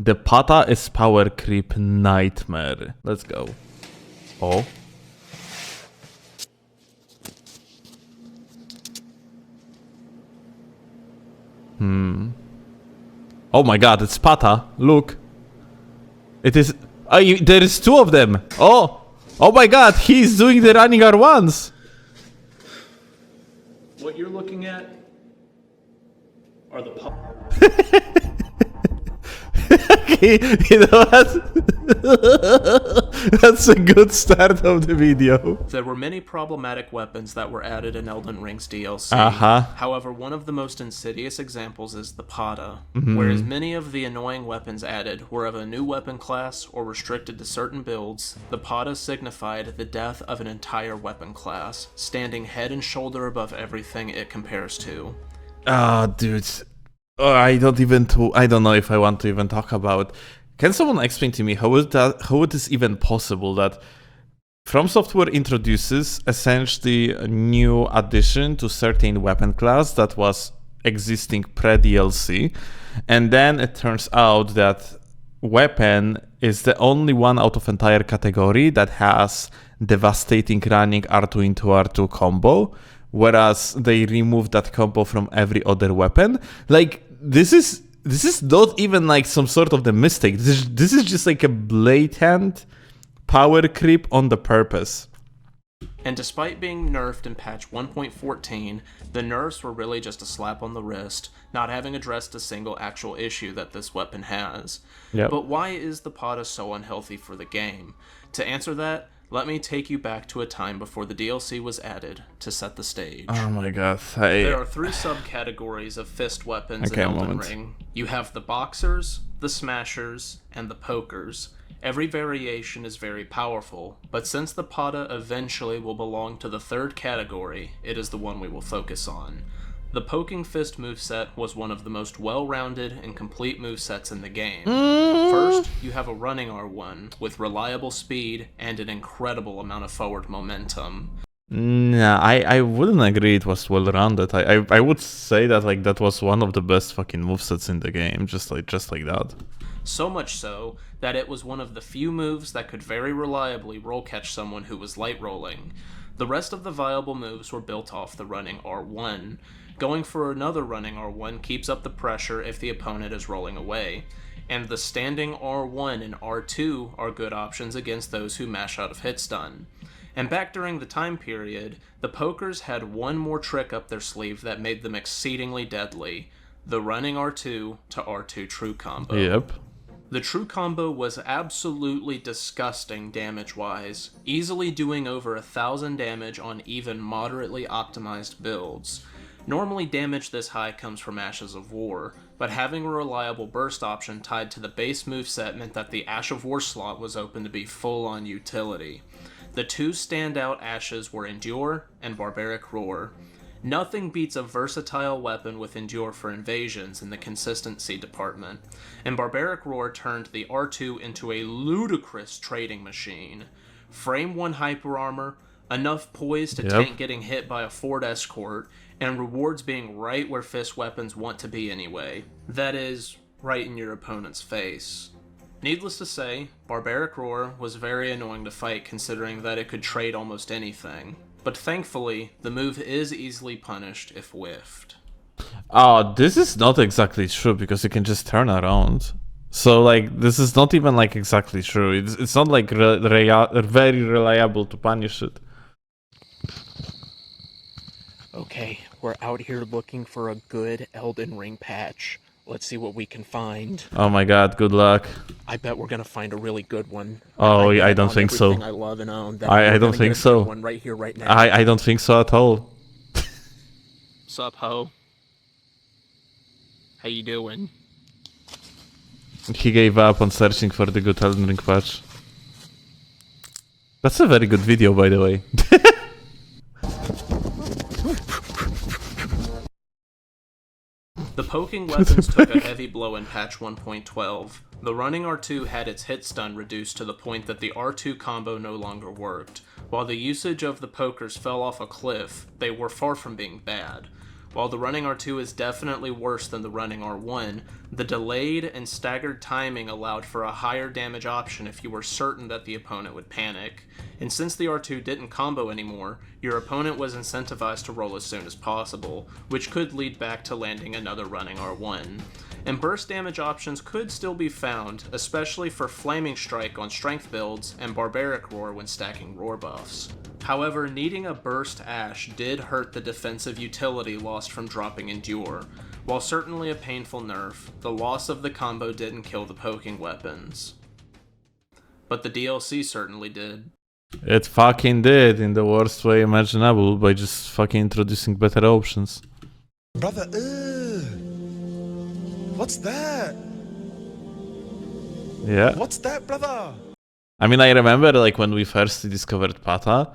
The pata is power creep nightmare. Let's go. Oh. Oh my god, it's pata. Look. It is... there is two of them. Oh. Oh my god, he's doing the running R1s. What you're looking at are the You know that's a good start of the video. There were many problematic weapons that were added in Elden Ring's DLC. However, one of the most insidious examples is the pata, whereas many of the annoying weapons added were of a new weapon class or restricted to certain builds. The pata signified the death of an entire weapon class, standing head and shoulder above everything it compares to. Ah, dude. Oh, I don't know if I want to even talk about. Can someone explain to me how it is even possible that From Software introduces essentially a new addition to certain weapon class that was existing pre-DLC, and then it turns out that weapon is the only one out of entire category that has devastating running R2 into R2 combo, whereas they removed that combo from every other weapon. Like, this is not even like some sort of the mistake. This is just like a blatant power creep on the purpose. And despite being nerfed in patch 1.14, the nerfs were really just a slap on the wrist, not having addressed a single actual issue that this weapon has. Yep. But why is the pata so unhealthy for the game? To answer that, let me take you back to a time before the DLC was added to set the stage. Oh my god. There are three subcategories of fist weapons in Elden Ring. You have the boxers, the smashers, and the pokers. Every variation is very powerful, but since the pata eventually will belong to the third category, it is the one we will focus on. The poking fist moveset was one of the most well-rounded and complete movesets in the game. First, you have a running R1 with reliable speed and an incredible amount of forward momentum. Nah, I wouldn't agree it was well-rounded. I would say that like that was one of the best fucking movesets in the game, just like that. So much so that it was one of the few moves that could very reliably roll catch someone who was light rolling. The rest of the viable moves were built off the running R1. Going for another running R1 keeps up the pressure if the opponent is rolling away, and the standing R1 and R2 are good options against those who mash out of hit stun. And back during the time period, the pokers had one more trick up their sleeve that made them exceedingly deadly: the running R2 to R2 true combo. Yep. The true combo was absolutely disgusting damage-wise, easily doing over 1,000 damage on even moderately optimized builds. Normally damage this high comes from Ashes of War, but having a reliable burst option tied to the base moveset meant that the Ash of War slot was open to be full-on utility. The two standout Ashes were Endure and Barbaric Roar. Nothing beats a versatile weapon with Endure for invasions in the consistency department, and Barbaric Roar turned the R2 into a ludicrous trading machine. Frame 1 hyper armor, enough poise to tank getting hit by a Ford Escort, and rewards being right where fist weapons want to be anyway. That is, right in your opponent's face. Needless to say, Barbaric Roar was very annoying to fight considering that it could trade almost anything. But thankfully, the move is easily punished if whiffed. This is not exactly true because you can just turn around. So like, this is not even like exactly true. It's not like very reliable to punish it. Okay, we're out here looking for a good Elden Ring patch. Let's see what we can find. Oh my god, good luck. I bet we're gonna find a really good one. Oh, I don't think so. I love and own. I don't think so. One right here, right now. I don't think so at all. Sup, ho? How you doing? He gave up on searching for the good Elden Ring patch. That's a very good video, by the way. The poking weapons took a heavy blow in patch 1.12. The running R2 had its hit stun reduced to the point that the R2 combo no longer worked. While the usage of the pokers fell off a cliff, they were far from being bad. While the running R2 is definitely worse than the running R1, the delayed and staggered timing allowed for a higher damage option if you were certain that the opponent would panic. And since the R2 didn't combo anymore, your opponent was incentivized to roll as soon as possible, which could lead back to landing another running R1. And burst damage options could still be found, especially for Flaming Strike on strength builds and Barbaric Roar when stacking roar buffs. However, needing a burst Ash did hurt the defensive utility lost from dropping Endure. While certainly a painful nerf, the loss of the combo didn't kill the poking weapons. But the DLC certainly did. It fucking did, in the worst way imaginable, by just fucking introducing better options. Brother, what's that? Yeah. What's that, brother? I mean, I remember like when we first discovered Pata,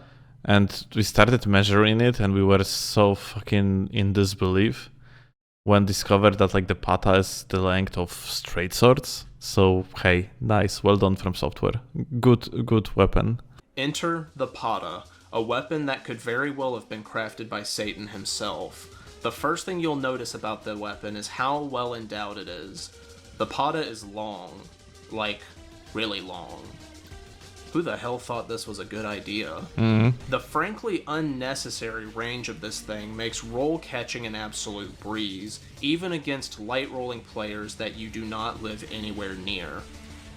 and we started measuring it, and we were so fucking in disbelief when discovered that like the Pata is the length of straight swords. So hey, nice, well done from software. Good weapon. Enter the Pata, a weapon that could very well have been crafted by Satan himself. The first thing you'll notice about the weapon is how well endowed it is. The Pata is long. Like, really long. Who the hell thought this was a good idea? The frankly unnecessary range of this thing makes roll catching an absolute breeze, even against light rolling players that you do not live anywhere near.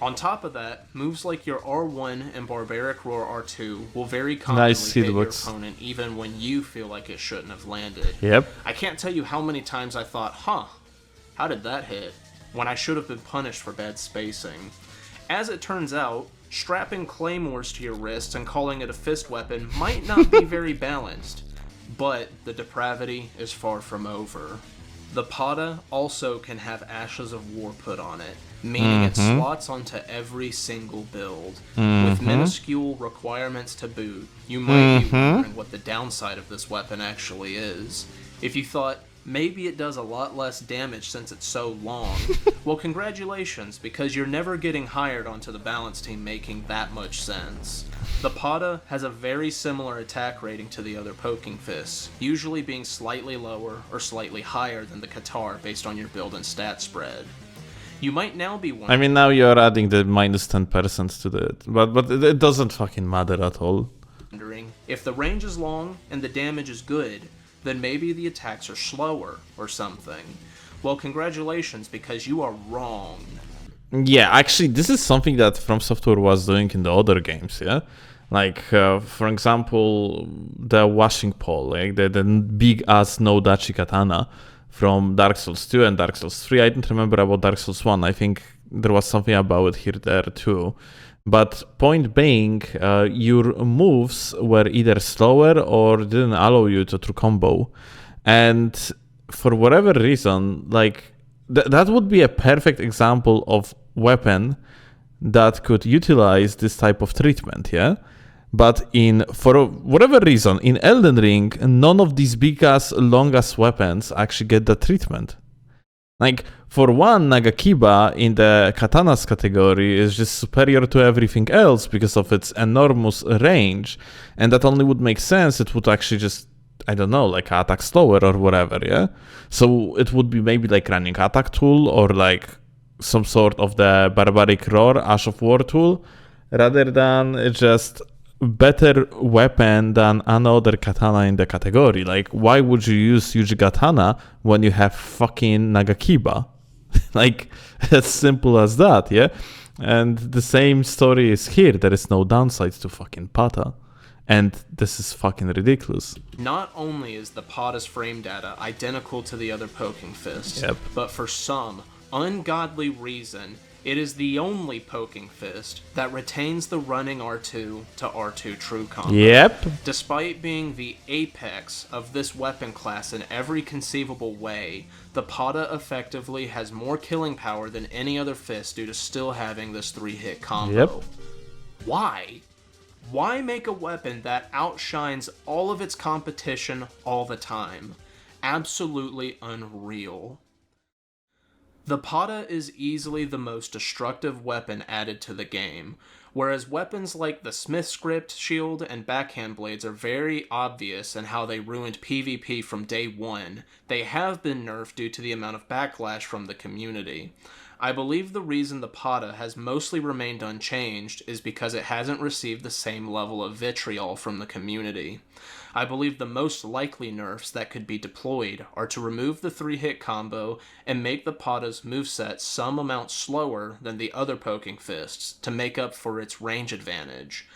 On top of that, moves like your R1 and Barbaric Roar R2 will very commonly hit your opponent even when you feel like it shouldn't have landed. Yep. I can't tell you how many times I thought, how did that hit? When I should have been punished for bad spacing. As it turns out, strapping claymores to your wrists and calling it a fist weapon might not be very balanced, but the depravity is far from over. The Pata also can have Ashes of War put on it, meaning it slots onto every single build. With minuscule requirements to boot, you might be wondering what the downside of this weapon actually is. If you thought, maybe it does a lot less damage since it's so long, well congratulations, because you're never getting hired onto the balance team making that much sense. The Pata has a very similar attack rating to the other poking fists, usually being slightly lower or slightly higher than the Katar based on your build and stat spread. You might now be wondering... I mean, now you're adding the minus 10% to it, but it doesn't fucking matter at all. If the range is long and the damage is good, then maybe the attacks are slower or something. Well, congratulations, because you are wrong. Yeah, actually, this is something that From Software was doing in the other games, yeah? Like, for example, the washing pole, like the big-ass no-dachi katana from Dark Souls 2 and Dark Souls 3. I don't remember about Dark Souls 1. I think there was something about it there too. But point being, your moves were either slower or didn't allow you to combo. And for whatever reason, like, that would be a perfect example of weapon that could utilize this type of treatment, yeah? But for whatever reason, in Elden Ring, none of these big-ass, long-ass weapons actually get that treatment. Like, for one, Nagakiba in the katanas category is just superior to everything else because of its enormous range. And that only would make sense. It would actually just, I don't know, like attack slower or whatever, yeah? So it would be maybe like running attack tool or like some sort of the Barbaric Roar, Ash of War tool, rather than just better weapon than another katana in the category. Like, why would you use Yuji Katana when you have fucking Nagakiba? Like, as simple as that, yeah? And the same story is here. There is no downside to fucking Pata. And this is fucking ridiculous. Not only is the Pata's frame data identical to the other poking fists, but for some ungodly reason, it is the only poking fist that retains the running R2 to R2 true combo. Yep. Despite being the apex of this weapon class in every conceivable way, the Pata effectively has more killing power than any other fist due to still having this 3-hit combo. Yep. Why? Why make a weapon that outshines all of its competition all the time? Absolutely unreal. The Pata is easily the most destructive weapon added to the game, whereas weapons like the Smith Script, Shield, and Backhand Blades are very obvious in how they ruined PvP from day one. They have been nerfed due to the amount of backlash from the community. I believe the reason the Pata has mostly remained unchanged is because it hasn't received the same level of vitriol from the community. I believe the most likely nerfs that could be deployed are to remove the 3-hit combo and make the Pata's moveset some amount slower than the other Poking Fists to make up for its range advantage.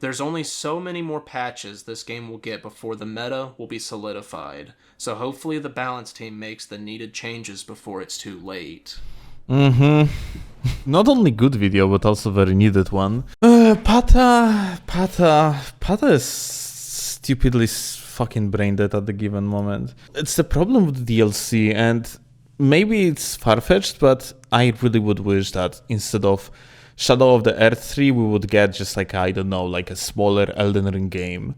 There's only so many more patches this game will get before the meta will be solidified, so hopefully the Balance team makes the needed changes before it's too late. Not only good video, but also very needed one. Pata is stupidly fucking brain dead at the given moment. It's the problem with the DLC, and maybe it's far-fetched, but I really would wish that instead of Shadow of the Earth 3, we would get just like, I don't know, like a smaller Elden Ring game,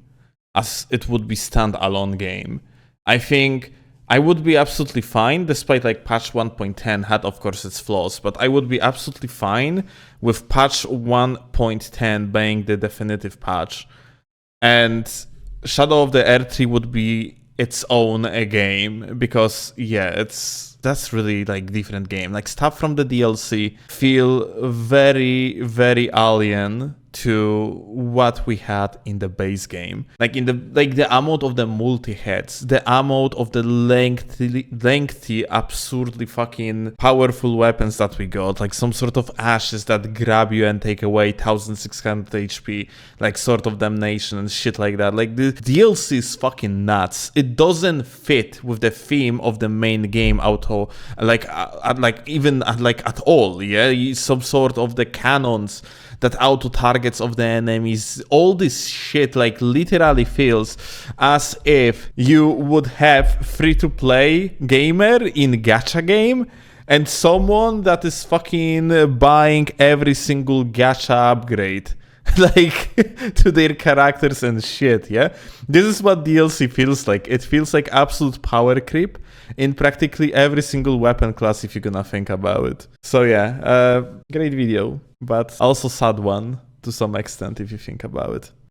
as it would be standalone game. I think I would be absolutely fine, despite like patch 1.10 had of course its flaws, but I would be absolutely fine with patch 1.10 being the definitive patch. And Shadow of the Earth 3 would be its own game, because yeah, that's really like different game. Like stuff from the DLC feel very, very alien to what we had in the base game. Like in the amount of the multi-hits, the amount of the lengthy, absurdly fucking powerful weapons that we got, like some sort of ashes that grab you and take away 1600 HP, like Sword of Damnation and shit like that. Like the DLC is fucking nuts. It doesn't fit with the theme of the main game at all, like at all. Yeah, some sort of the canons that auto targets of the enemies, all this shit like literally feels as if you would have free-to-play gamer in gacha game and someone that is fucking buying every single gacha upgrade like to their characters and shit. Yeah, this is what DLC feels like. It feels like absolute power creep in practically every single weapon class if you're gonna think about it. So yeah, great video, but also sad one to some extent if you think about it.